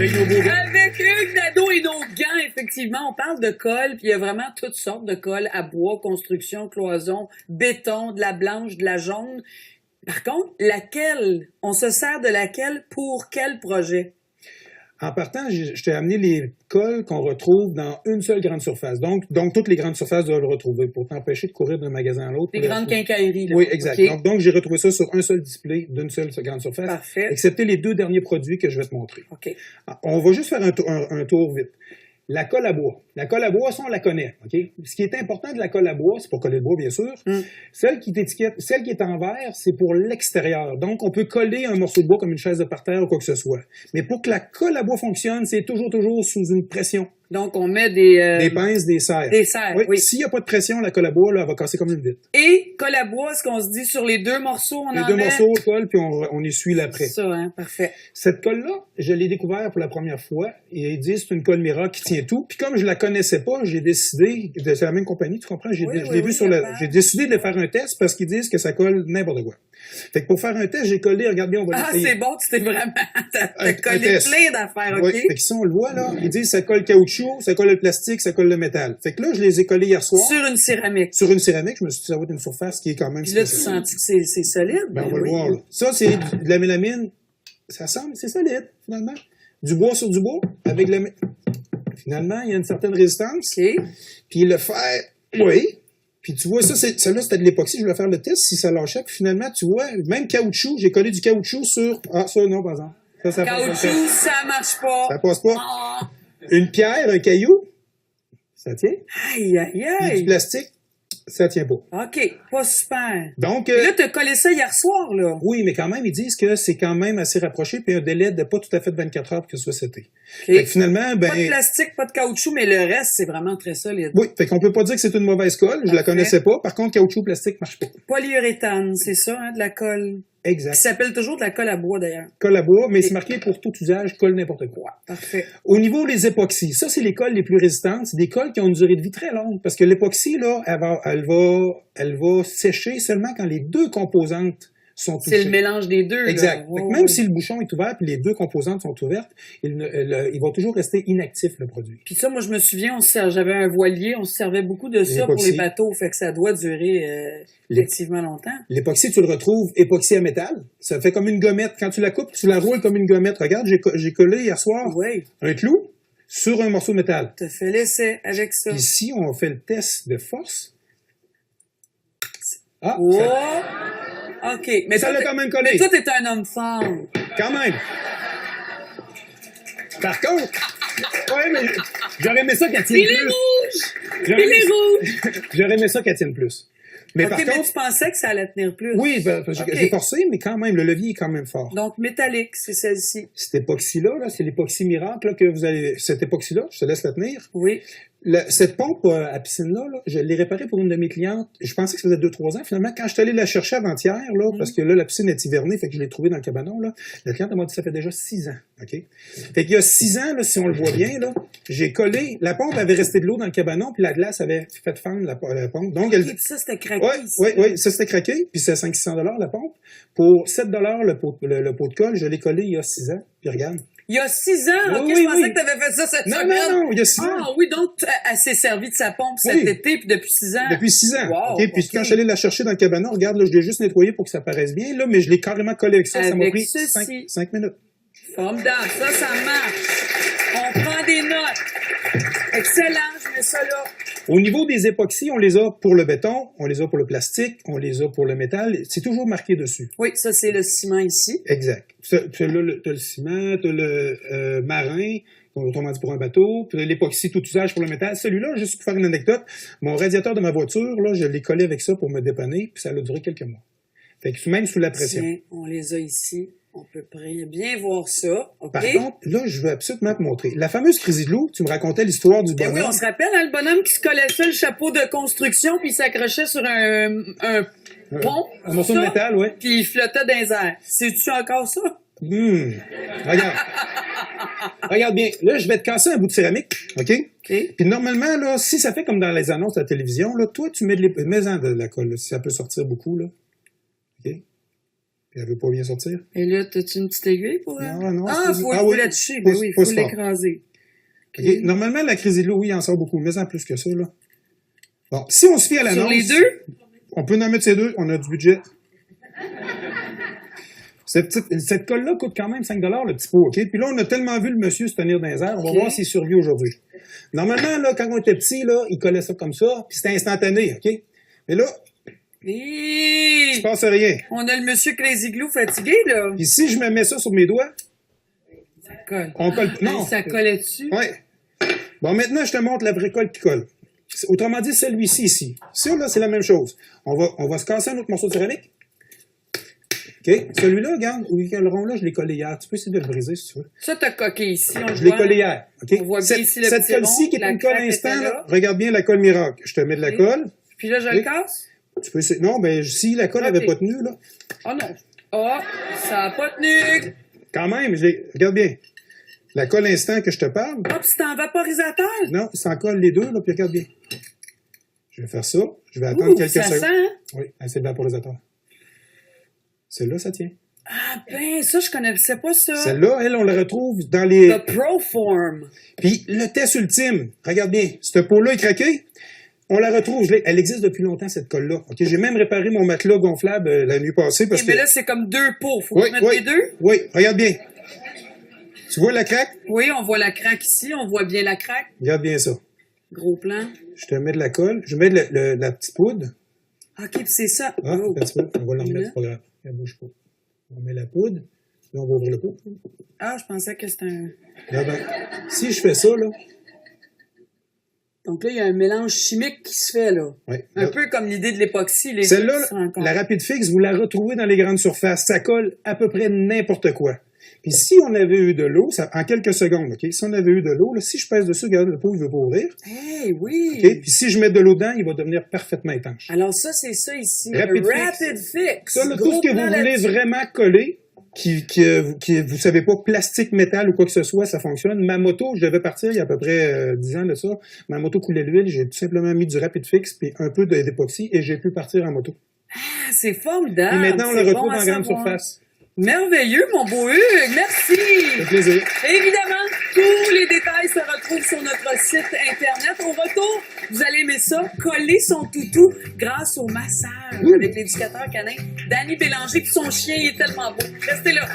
Avec nos beaux gants. Avec Hugues Nadeau et nos gants, effectivement. On parle de colle, puis il y a vraiment toutes sortes de colle à bois, construction, cloison, béton, de la blanche, de la jaune. Par contre, laquelle? On se sert de laquelle pour quel projet? En partant, je t'ai amené les colles qu'on retrouve dans une seule grande surface. Donc toutes les grandes surfaces doivent le retrouver pour t'empêcher de courir d'un magasin à l'autre. Les grandes quincailleries, là. Oui, exact. Okay. Donc j'ai retrouvé ça sur un seul display d'une seule grande surface. Parfait. Excepté les 2 derniers produits que je vais te montrer. OK. On va juste faire un tour vite. La colle à bois. La colle à bois, ça, on la connaît. OK? Ce qui est important de la colle à bois, c'est pour coller le bois, bien sûr. Celle qui est en verre, c'est pour l'extérieur. Donc, on peut coller un morceau de bois comme une chaise de parterre ou quoi que ce soit. Mais pour que la colle à bois fonctionne, c'est toujours sous une pression. Donc, on met des pinces, des serres. Des serres, oui. S'il n'y a pas de pression, la colle à bois, là, elle va casser comme une vitre. Et colle à bois, est-ce qu'on se dit sur les 2 morceaux, les 2 morceaux, on colle, puis on essuie l'après. C'est ça, hein? Parfait. Cette colle-là, je l'ai découvert pour la première fois. Et ils disent c'est une colle miracle qui tient tout. Puis comme je la connaissais pas, j'ai décidé, c'est la même compagnie, tu comprends? J'ai décidé de faire un test parce qu'ils disent que ça colle n'importe quoi. Fait que pour faire un test, j'ai collé, regarde bien, on va l'essayer. C'est bon, tu t'es vraiment, t'as collé plein d'affaires, OK? Oui, fait qu'ici, on le voit, là, ils disent ça colle caoutchouc, ça colle le plastique, ça colle le métal. Fait que là, je les ai collés hier soir. Sur une céramique. Sur une céramique, je me suis dit, ça va être une surface qui est quand même... Puis là, tu sens que c'est solide? Ben, on va le voir, là. Ça, c'est de la mélamine. Ça semble, c'est solide, finalement. Du bois sur du bois, avec la... Finalement, il y a une certaine résistance. OK. Puis le fer, oui. Puis tu vois, celle-là, c'était de l'époxy. Je voulais faire le test si ça lâchait. Puis finalement, tu vois, même caoutchouc, j'ai collé du caoutchouc sur... Ah, ça, non, par exemple. Ça caoutchouc, ça marche pas. Ça passe pas. Oh. Une pierre, un caillou, ça tient. Aïe, aïe, aïe. Et du plastique, ça tient pas. OK, pas super. Donc... Et là, t'as collé ça hier soir, là. Oui, mais quand même, ils disent que c'est quand même assez rapproché, puis un délai de pas tout à fait 24 heures pour que ce soit seté. Okay. Fait que finalement, ben... Pas de plastique, pas de caoutchouc, mais le reste, c'est vraiment très solide. Oui, fait qu'on peut pas dire que c'est une mauvaise colle, je la connaissais pas. Par contre, caoutchouc, plastique, marche pas. Polyuréthane, c'est ça, hein, de la colle. Exact. Qui s'appelle toujours de la colle à bois, d'ailleurs. Colle à bois, mais c'est marqué pour tout usage, colle n'importe quoi. Parfait. Au niveau des époxys, ça, c'est les colles les plus résistantes. C'est des colles qui ont une durée de vie très longue. Parce que l'époxy, là, elle va sécher seulement quand les 2 composantes sont touchées. C'est le mélange des deux. Exact. Là. Même si le bouchon est ouvert et les 2 composantes sont ouvertes, il va toujours rester inactif, le produit. Puis ça, moi, je me souviens, j'avais un voilier, on se servait beaucoup de ça pour les bateaux. Fait que ça doit durer effectivement longtemps. L'époxy, tu le retrouves époxy à métal. Ça fait comme une gommette. Quand tu la coupes, tu la roules comme une gommette. Regarde, j'ai collé hier soir un clou sur un morceau de métal. Tu as fait l'essai avec ça. Ici, on fait le test de force. Ah! OK. Mais ça l'a quand même collé. Mais toi, t'es un homme fort. Quand même. Par contre, ouais, mais j'aurais aimé ça qu'elle tienne plus. Il est rouge! J'aurais aimé ça qu'elle tienne plus. Mais par contre, mais tu pensais que ça allait tenir plus. Oui, j'ai forcé, mais quand même, le levier est quand même fort. Donc, métallique, c'est celle-ci. Cette époxy-là, là, c'est l'époxy miracle là, que vous avez. Cette époxy-là, je te laisse la tenir. Oui. Cette pompe à piscine-là, je l'ai réparée pour une de mes clientes. Je pensais que ça faisait 2-3 ans. Finalement, quand je suis allé la chercher avant-hier, là, parce que là, la piscine est hivernée, fait que je l'ai trouvée dans le cabanon, là, la cliente m'a dit que ça fait déjà 6 ans. OK? Fait qu'il y a 6 ans, là, si on le voit bien, là, j'ai collé. La pompe avait resté de l'eau dans le cabanon, puis la glace avait fait fendre la pompe. Donc, puis ça, c'était craqué. Oui, ça c'était craqué, puis c'est 500-600 $ la pompe. Pour 7 $ le pot de colle, je l'ai collé il y a 6 ans. Puis regarde. Il y a 6 ans? OK, je pensais que tu avais fait ça cette semaine. Non, il y a 6 ans. Ah oui, donc elle s'est servie de sa pompe cet été, puis depuis 6 ans. Depuis 6 ans. Wow, OK, puis quand je suis allé la chercher dans le cabanon, regarde, là, je l'ai juste nettoyé pour que ça paraisse bien, là, mais je l'ai carrément collé avec ça. Ça m'a pris 5 minutes. Formidable, ça marche. On prend des notes. Excellent, je mets ça là. Au niveau des époxys, on les a pour le béton, on les a pour le plastique, on les a pour le métal. C'est toujours marqué dessus. Oui, ça, c'est le ciment ici. Exact. Tu as le ciment, tu as le marin, autrement dit pour un bateau, puis l'époxy tout usage pour le métal. Celui-là, juste pour faire une anecdote, mon radiateur de ma voiture, là, je l'ai collé avec ça pour me dépanner, puis ça a duré quelques mois. Fait que même sous la pression. Tiens, on les a ici. On peut bien voir ça. Okay. Par contre, là, je veux absolument te montrer. La fameuse Crazy Glue, tu me racontais l'histoire du bonhomme. Oui, on se rappelle, hein, le bonhomme qui se collait ça, le chapeau de construction, puis il s'accrochait sur un pont. Un morceau de métal, oui. Puis il flottait dans les airs. C'est-tu encore ça? Regarde. Regarde bien. Là, je vais te casser un bout de céramique, OK? Puis normalement, là, si ça fait comme dans les annonces de la télévision, là, toi, tu mets de la colle, là, si ça peut sortir beaucoup, là. OK? Puis elle veut pas bien sortir. Et là, t'as-tu une petite aiguille pour elle? Non, Ah, faut oui. la toucher. Ben oui, il faut Pousse fort. l'écraser. OK. Normalement, la crise de l'eau, oui, il en sort beaucoup, mais en plus que ça, là. Bon, si on se fie à l'annonce... Sur les deux? On peut en mettre ces deux, on a du budget. Cette colle-là coûte quand même 5 le petit pot, OK? Puis là, on a tellement vu le monsieur se tenir dans les airs, on va voir s'il survit aujourd'hui. Normalement, là, quand on était petit, là, il collait ça comme ça, puis c'était instantané, OK? Mais là, il se passe rien. On a le monsieur Crazy Glue fatigué, là. Puis si je me mets ça sur mes doigts, Ça colle. on colle... Non. Ça collait dessus? Ouais. Bon, maintenant, je te montre la vraie colle qui colle. Autrement dit, celui-ci ici. Ça, là, c'est la même chose. On va se casser un autre morceau de céramique. OK? Celui-là, regarde, le rond-là, je l'ai collé hier. Tu peux essayer de le briser, si tu veux. Ça, t'as coqué ici, on Je l'ai collé hier. OK? On voit bien ici le cette petit colle-ci, rond, qui est la une colle craque instant, était là, là. regarde bien la colle miracle. Je te mets de la colle. Puis là, je le casse? Tu peux essayer. Non, ben, si la colle n'avait pas tenu, là. Oh non. Oh, ça n'a pas tenu. Quand même, regarde bien. La colle instant que je te parle. Ah, puis c'est en vaporisateur? Non, ça en colle les deux, là, puis regarde bien. Je vais faire ça. Je vais attendre quelques ça secondes. sent, hein? Oui, c'est le vaporisateur. Celle-là, ça tient. Ah ben, ça, je connaissais pas ça. Celle-là, elle, on la retrouve dans les... The Proform. Puis le test ultime, regarde bien, cette peau-là est craquée, on la retrouve, elle existe depuis longtemps, cette colle-là. OK, j'ai même réparé mon matelas gonflable la nuit passée parce Eh que... bien là, c'est comme deux pots. Faut mettre les deux? Oui, regarde bien. Tu vois la craque? Oui, on voit la craque ici, on voit bien la craque. Regarde bien ça. Gros plan. Je te mets de la colle, je mets de la petite poudre. OK, puis c'est ça. Ah, un petit peu, on va l'en remettre, c'est pas grave. Elle bouge pas. On met la poudre, là on va ouvrir le pot. Ah, je pensais que c'était un... Là, ben, si je fais ça, là... Donc là, il y a un mélange chimique qui se fait, là. Ouais, Un peu comme l'idée de l'époxy. Celle-là, la Rapid Fix, vous la retrouvez dans les grandes surfaces. Ça colle à peu près n'importe quoi. Puis si on avait eu de l'eau, en quelques secondes, OK? Si on avait eu de l'eau, là, si je pèse dessus, regarde, le pot, il veut pas ouvrir. Eh oui! OK? Puis si je mets de l'eau dedans, il va devenir parfaitement étanche. Alors ça, c'est ça ici. Rapid Fix. Ça, là, tout ce que vous voulez vraiment coller, qui vous savez pas, plastique, métal ou quoi que ce soit, ça fonctionne. Ma moto, je devais partir il y a à peu près 10 ans de ça. Ma moto coulait l'huile, j'ai tout simplement mis du Rapid Fix puis un peu d'époxy et j'ai pu partir en moto. Ah, c'est formidable! Et maintenant, on le retrouve en grande surface. Merveilleux, mon beau Hugues! Merci! Ça fait plaisir. Évidemment, tous les détails se retrouvent sur notre site Internet. Au retour, vous allez aimer ça, coller son toutou grâce au massage avec l'éducateur canin Danny Bélanger. Puis son chien, il est tellement beau. Restez là!